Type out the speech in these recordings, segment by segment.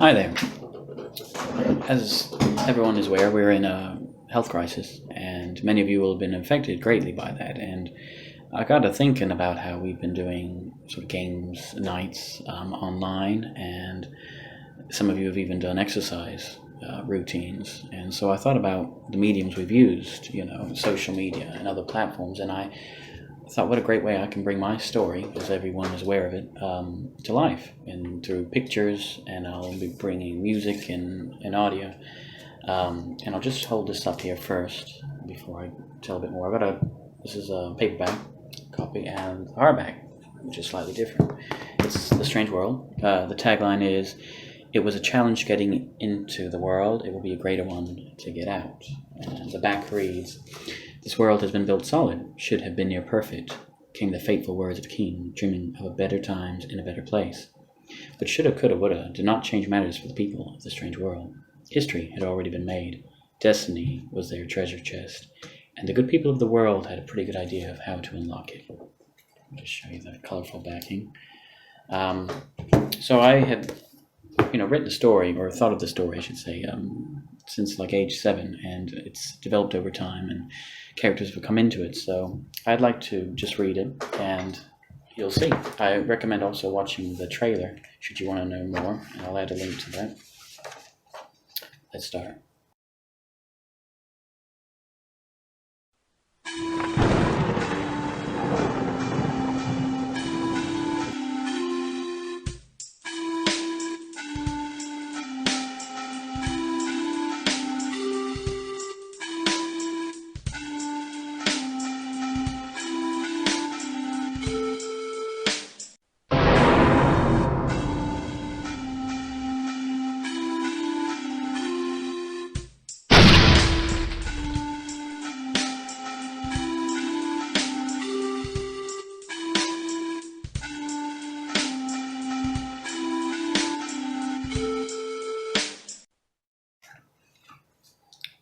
Hi there. As everyone is aware, we're in a health crisis, and many of you will have been affected greatly by that. And I got to thinking about how we've been doing sort of games nights online, and some of you have even done exercise routines. And so I thought about the mediums we've used, social media and other platforms, and I thought, what a great way I can bring my story, as everyone is aware of it, to life, and through pictures, and I'll be bringing music and audio. And I'll just hold this up here first before I tell a bit more. This is a paperback copy and hardback, which is slightly different. It's The Strange World. The tagline is, "It was a challenge getting into the world. It will be a greater one to get out." And the back reads, "This world has been built solid, should have been near perfect," came the fateful words of a king, dreaming of a better times in a better place. But shoulda, coulda, woulda did not change matters for the people of the strange world. History had already been made. Destiny was their treasure chest, and the good people of the world had a pretty good idea of how to unlock it. I'll just show you the colorful backing. So I had, written the story, or thought of the story, I should say, since like age 7, and it's developed over time, and characters have come into it. So I'd like to just read it, and you'll see. I recommend also watching the trailer, should you want to know more, and I'll add a link to that. Let's start.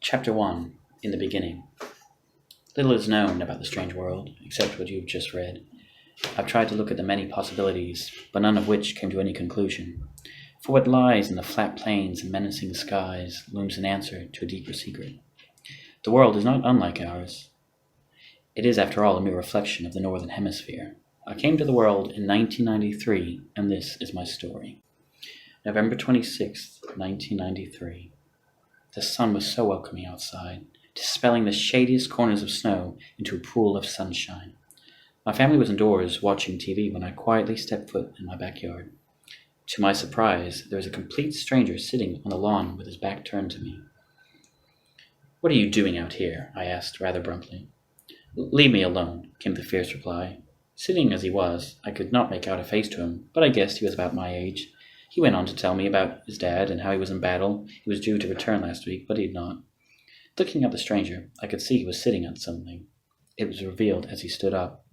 Chapter 1. In the Beginning. Little is known about the strange world, except what you've just read. I've tried to look at the many possibilities, but none of which came to any conclusion. For what lies in the flat plains and menacing skies looms an answer to a deeper secret. The world is not unlike ours. It is, after all, a mere reflection of the Northern Hemisphere. I came to the world in 1993, and this is my story. November 26th, 1993. The sun was so welcoming outside, dispelling the shadiest corners of snow into a pool of sunshine. My family was indoors watching TV when I quietly stepped foot in my backyard. To my surprise, there was a complete stranger sitting on the lawn with his back turned to me. "What are you doing out here?" I asked rather abruptly. "Leave me alone," came the fierce reply. Sitting as he was, I could not make out a face to him, but I guessed he was about my age. He went on to tell me about his dad and how he was in battle. He was due to return last week, but he had not. Looking at the stranger, I could see he was sitting on something. It was revealed as he stood up.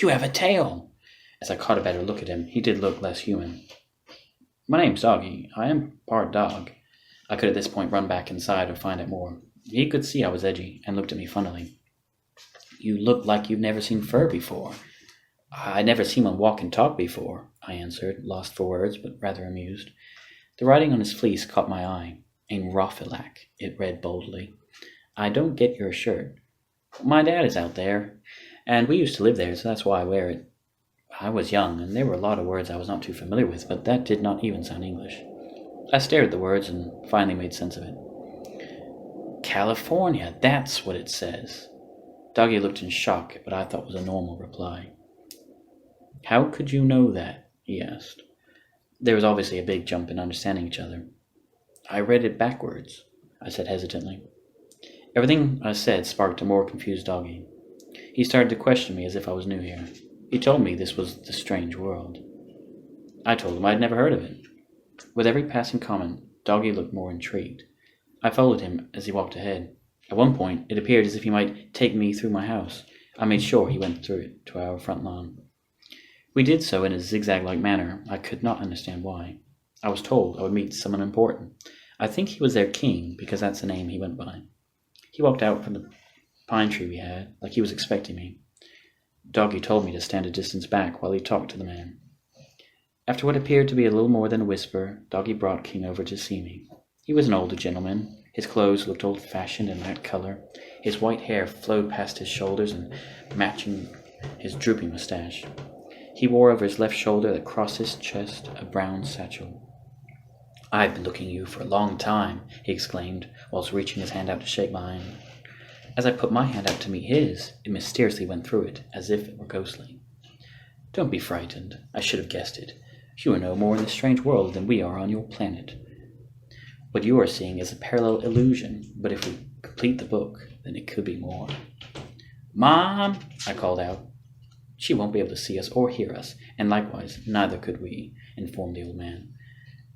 "You have a tail!" As I caught a better look at him, he did look less human. "My name's Doggy. I am part dog." I could at this point run back inside or find out more. He could see I was edgy and looked at me funnily. "You look like you've never seen fur before." "I never seen one walk and talk before," I answered, lost for words, but rather amused. The writing on his fleece caught my eye. "Ein Roffelak," it read boldly. "I don't get your shirt." "My dad is out there, and we used to live there, so that's why I wear it." I was young, and there were a lot of words I was not too familiar with, but that did not even sound English. I stared at the words and finally made sense of it. "California, that's what it says." Doggy looked in shock, but I thought was a normal reply. "How could you know that?" he asked. There was obviously a big jump in understanding each other. "I read it backwards," I said hesitantly. Everything I said sparked a more confused Doggy. He started to question me as if I was new here. He told me this was the strange world. I told him I had never heard of it. With every passing comment, Doggy looked more intrigued. I followed him as he walked ahead. At one point, it appeared as if he might take me through my house. I made sure he went through it to our front lawn. We did so in a zigzag-like manner. I could not understand why. I was told I would meet someone important. I think he was their king, because that's the name he went by. He walked out from the pine tree we had, like he was expecting me. Doggy told me to stand a distance back while he talked to the man. After what appeared to be a little more than a whisper, Doggy brought King over to see me. He was an older gentleman. His clothes looked old-fashioned and that color. His white hair flowed past his shoulders and matching his drooping mustache. He wore over his left shoulder that crossed his chest a brown satchel. "I've been looking at you for a long time," he exclaimed, whilst reaching his hand out to shake mine. As I put my hand out to meet his, it mysteriously went through it, as if it were ghostly. "Don't be frightened. I should have guessed it. You are no more in this strange world than we are on your planet. What you are seeing is a parallel illusion, but if we complete the book, then it could be more." "Mom!" I called out. "She won't be able to see us or hear us, and likewise neither could we," informed the old man.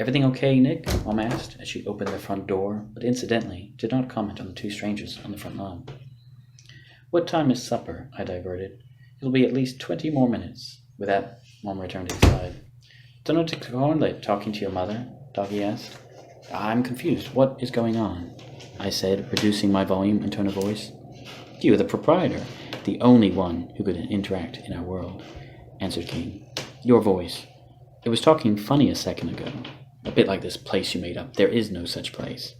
"Everything okay, Nick?" Mom asked as she opened the front door, but incidentally did not comment on the two strangers on the front lawn. "What time is supper?" I diverted. "It'll be at least 20 more minutes." With that, Mom returned to his side. "Don't know to go on late talking to your mother?" Doggy asked. "I'm confused. What is going on?" I said, reducing my volume and tone of voice. "You are the proprietor, the only one who could interact in our world," answered King. "Your voice. It was talking funny a second ago. A bit like this place you made up. There is no such place.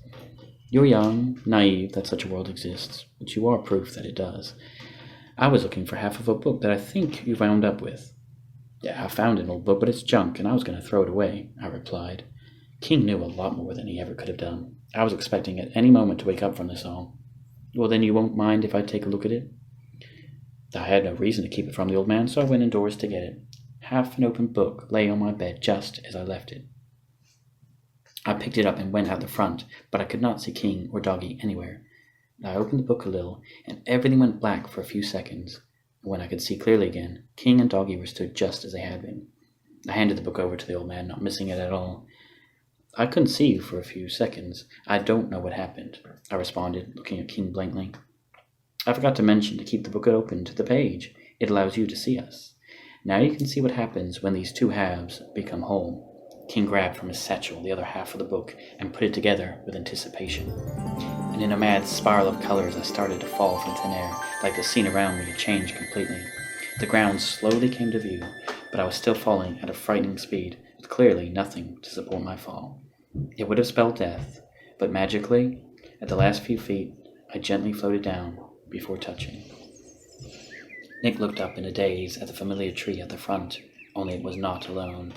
You're young, naive that such a world exists, but you are proof that it does. I was looking for half of a book that I think you wound up with." "Yeah, I found an old book, but it's junk, and I was going to throw it away," I replied. King knew a lot more than he ever could have done. I was expecting at any moment to wake up from this all. "Well, then you won't mind if I take a look at it?" I had no reason to keep it from the old man, so I went indoors to get it. Half an open book lay on my bed just as I left it. I picked it up and went out the front, but I could not see King or Doggy anywhere. I opened the book a little, and everything went black for a few seconds. When I could see clearly again, King and Doggy were stood just as they had been. I handed the book over to the old man, not missing it at all. "I couldn't see you for a few seconds. I don't know what happened," I responded, looking at King blankly. "I forgot to mention to keep the book open to the page. It allows you to see us. Now you can see what happens when these two halves become whole." King grabbed from his satchel the other half of the book and put it together with anticipation. And in a mad spiral of colors I started to fall from thin air, like the scene around me had changed completely. The ground slowly came to view, but I was still falling at a frightening speed, with clearly nothing to support my fall. It would have spelled death, but magically, at the last few feet, I gently floated down before touching. Nick looked up in a daze at the familiar tree at the front, only it was not alone.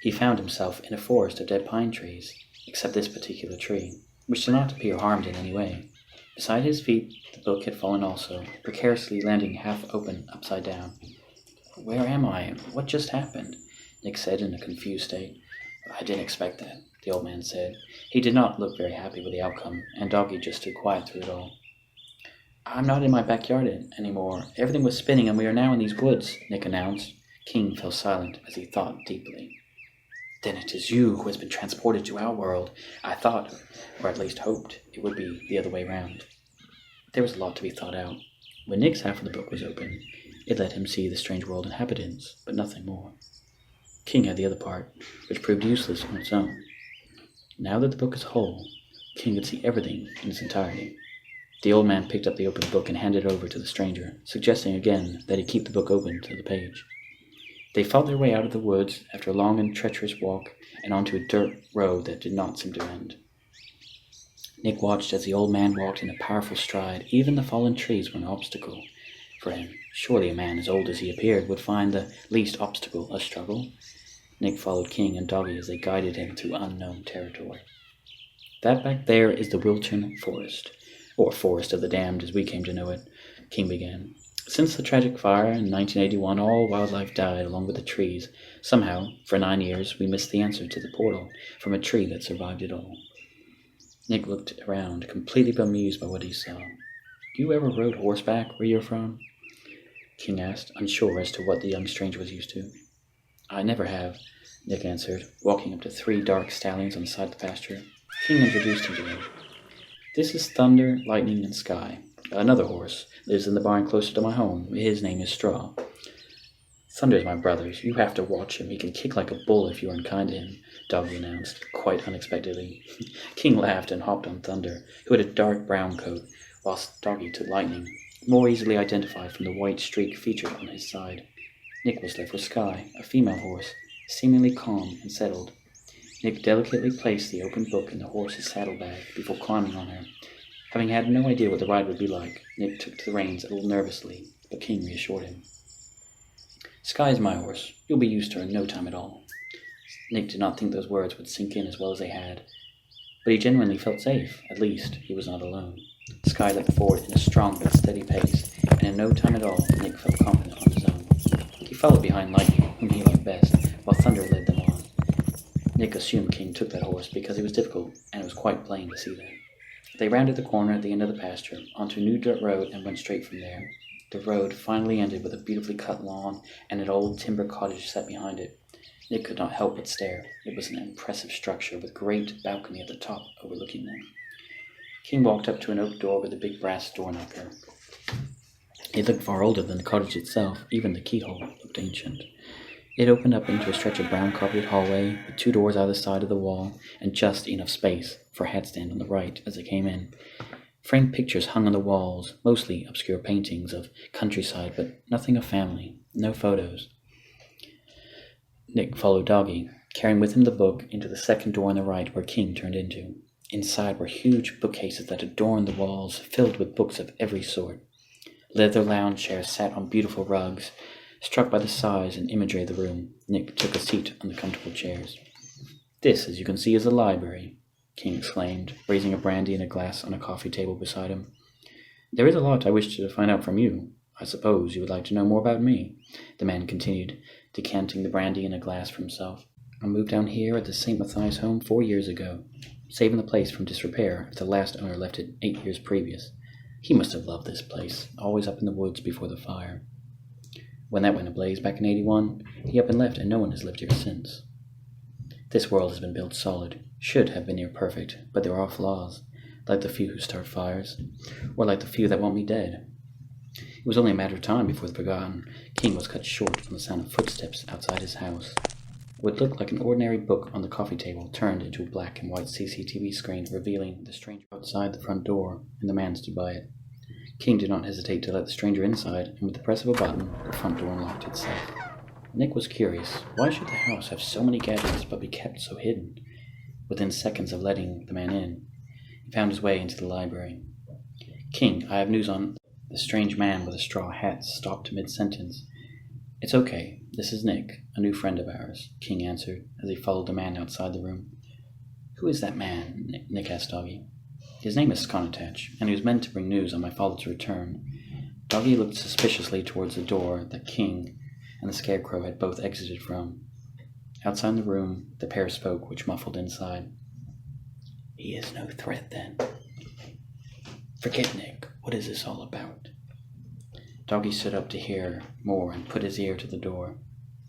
He found himself in a forest of dead pine trees, except this particular tree, which did not appear harmed in any way. Beside his feet, the book had fallen also, precariously landing half open upside down. "Where am I? What just happened?" Nick said in a confused state. "I didn't expect that," the old man said. He did not look very happy with the outcome, and Doggy just stood quiet through it all. "I'm not in my backyard anymore. Everything was spinning, and we are now in these woods," Nick announced. King fell silent as he thought deeply. "Then it is you who has been transported to our world. I thought, or at least hoped, it would be the other way round." There was a lot to be thought out. When Nick's half of the book was open, it let him see the strange world inhabitants, but nothing more. King had the other part, which proved useless on its own. Now that the book is whole, King could see everything in its entirety. The old man picked up the open book and handed it over to the stranger, suggesting again that he keep the book open to the page. They fought their way out of the woods after a long and treacherous walk and onto a dirt road that did not seem to end. Nick watched as the old man walked in a powerful stride. Even the fallen trees were an obstacle for him. Surely a man as old as he appeared would find the least obstacle a struggle. Nick followed King and Doggy as they guided him through unknown territory. "That back there is the Wiltern Forest, or Forest of the Damned as we came to know it," King began. "Since the tragic fire in 1981, all wildlife died along with the trees. Somehow, for 9 years, we missed the answer to the portal from a tree that survived it all." Nick looked around, completely bemused by what he saw. "You ever rode horseback where you're from?" King asked, unsure as to what the young stranger was used to. "I never have," Nick answered, walking up to 3 dark stallions on the side of the pasture. King introduced him to them. "This is Thunder, Lightning, and Sky. Another horse lives in the barn closer to my home. His name is Straw. Thunder is my brother. You have to watch him. He can kick like a bull if you are unkind to him," Doggy announced, quite unexpectedly. King laughed and hopped on Thunder, who had a dark brown coat, whilst Doggy took Lightning, more easily identified from the white streak featured on his side. Nick was left with Sky, a female horse, seemingly calm and settled. Nick delicately placed the open book in the horse's saddlebag before climbing on her. Having had no idea what the ride would be like, Nick took to the reins a little nervously, but King reassured him. Sky's my horse. You'll be used to her in no time at all. Nick did not think those words would sink in as well as they had, but he genuinely felt safe. At least, he was not alone. Sky leapt forward in a strong but steady pace, and in no time at all, Nick felt confident on his own. He followed behind Lightning, whom he liked best, while Thunder led them on. Nick assumed King took that horse because he was difficult, and it was quite plain to see that. They rounded the corner at the end of the pasture, onto a new dirt road, and went straight from there. The road finally ended with a beautifully cut lawn and an old timber cottage set behind it. Nick could not help but stare. It was an impressive structure with a great balcony at the top overlooking them. King walked up to an oak door with a big brass door knocker. It looked far older than the cottage itself. Even the keyhole looked ancient. It opened up into a stretch of brown carpeted hallway with 2 doors either side of the wall and just enough space for a hat stand on the right as they came in. Framed pictures hung on the walls, mostly obscure paintings of countryside, but nothing of family, no photos. Nick followed Doggy, carrying with him the book, into the second door on the right where King turned into. Inside were huge bookcases that adorned the walls, filled with books of every sort. Leather lounge chairs sat on beautiful rugs. Struck by the size and imagery of the room, Nick took a seat on the comfortable chairs. "This, as you can see, is a library," King exclaimed, raising a brandy and a glass on a coffee table beside him. "There is a lot I wish to find out from you. I suppose you would like to know more about me," the man continued, decanting the brandy in a glass for himself. "I moved down here at the St. Matthias home 4 years ago, saving the place from disrepair after the last owner left it 8 years previous. He must have loved this place, always up in the woods before the fire. When that went ablaze back in 81, he up and left, and no one has lived here since. This world has been built solid, should have been near perfect, but there are flaws, like the few who start fires, or like the few that want me dead." It was only a matter of time before the forgotten King was cut short from the sound of footsteps outside his house. What looked like an ordinary book on the coffee table turned into a black and white CCTV screen revealing the stranger outside the front door, and the man stood by it. King did not hesitate to let the stranger inside, and with the press of a button, the front door unlocked itself. Nick was curious. Why should the house have so many gadgets but be kept so hidden? Within seconds of letting the man in, he found his way into the library. "King, I have news on..." The strange man with a straw hat stopped mid-sentence. "It's okay. This is Nick, a new friend of ours," King answered as he followed the man outside the room. "Who is that man?" Nick asked Doggy. "His name is Sconatach, and he was meant to bring news on my father's return." Doggy looked suspiciously towards the door that King and the Scarecrow had both exited from. Outside the room, the pair spoke, which muffled inside. "He is no threat, then." "Forget Nick. What is this all about?" Doggy stood up to hear more and put his ear to the door.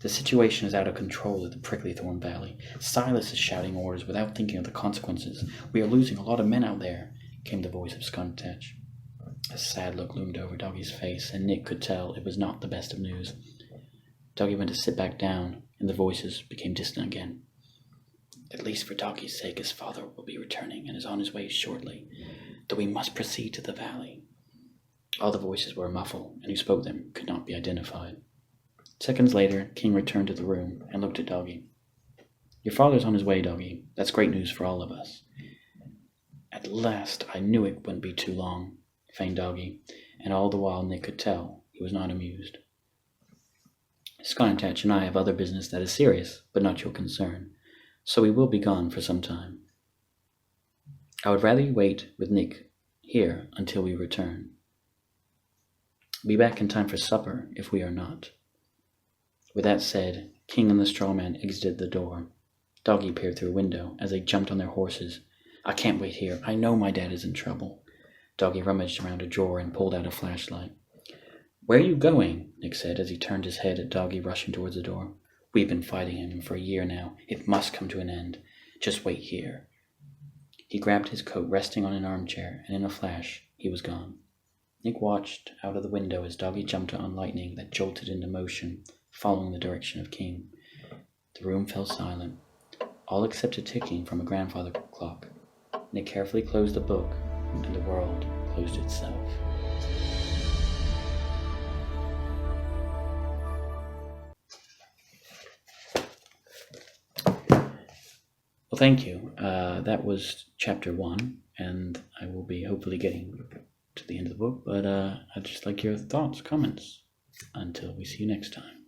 "The situation is out of control at the Prickly Thorn Valley. Silas is shouting orders without thinking of the consequences. We are losing a lot of men out there," came the voice of Sconatach. A sad look loomed over Doggy's face, and Nick could tell it was not the best of news. Doggy went to sit back down, and the voices became distant again. "At least for Doggy's sake, his father will be returning and is on his way shortly, though we must proceed to the valley." All the voices were muffled, and who spoke them could not be identified. Seconds later, King returned to the room and looked at Doggy. "Your father's on his way, Doggy. That's great news for all of us." "At last, I knew it wouldn't be too long," feigned Doggy, and all the while Nick could tell he was not amused. "Sconatach and I have other business that is serious, but not your concern, so we will be gone for some time. I would rather you wait with Nick here until we return. Be back in time for supper if we are not." With that said, King and the straw man exited the door. Doggy peered through a window as they jumped on their horses. "I can't wait here. I know my dad is in trouble." Doggy rummaged around a drawer and pulled out a flashlight. "Where are you going?" Nick said as he turned his head at Doggy rushing towards the door. "We've been fighting him for a year now. It must come to an end. Just wait here." He grabbed his coat resting on an armchair, and in a flash, he was gone. Nick watched out of the window as Doggy jumped on lightning that jolted into motion, following the direction of King. The room fell silent, all except a ticking from a grandfather clock. Nick carefully closed the book, and the world closed itself. Well, thank you. That was chapter 1, and I will be hopefully getting to the end of the book, but I'd just like your thoughts, comments, until we see you next time.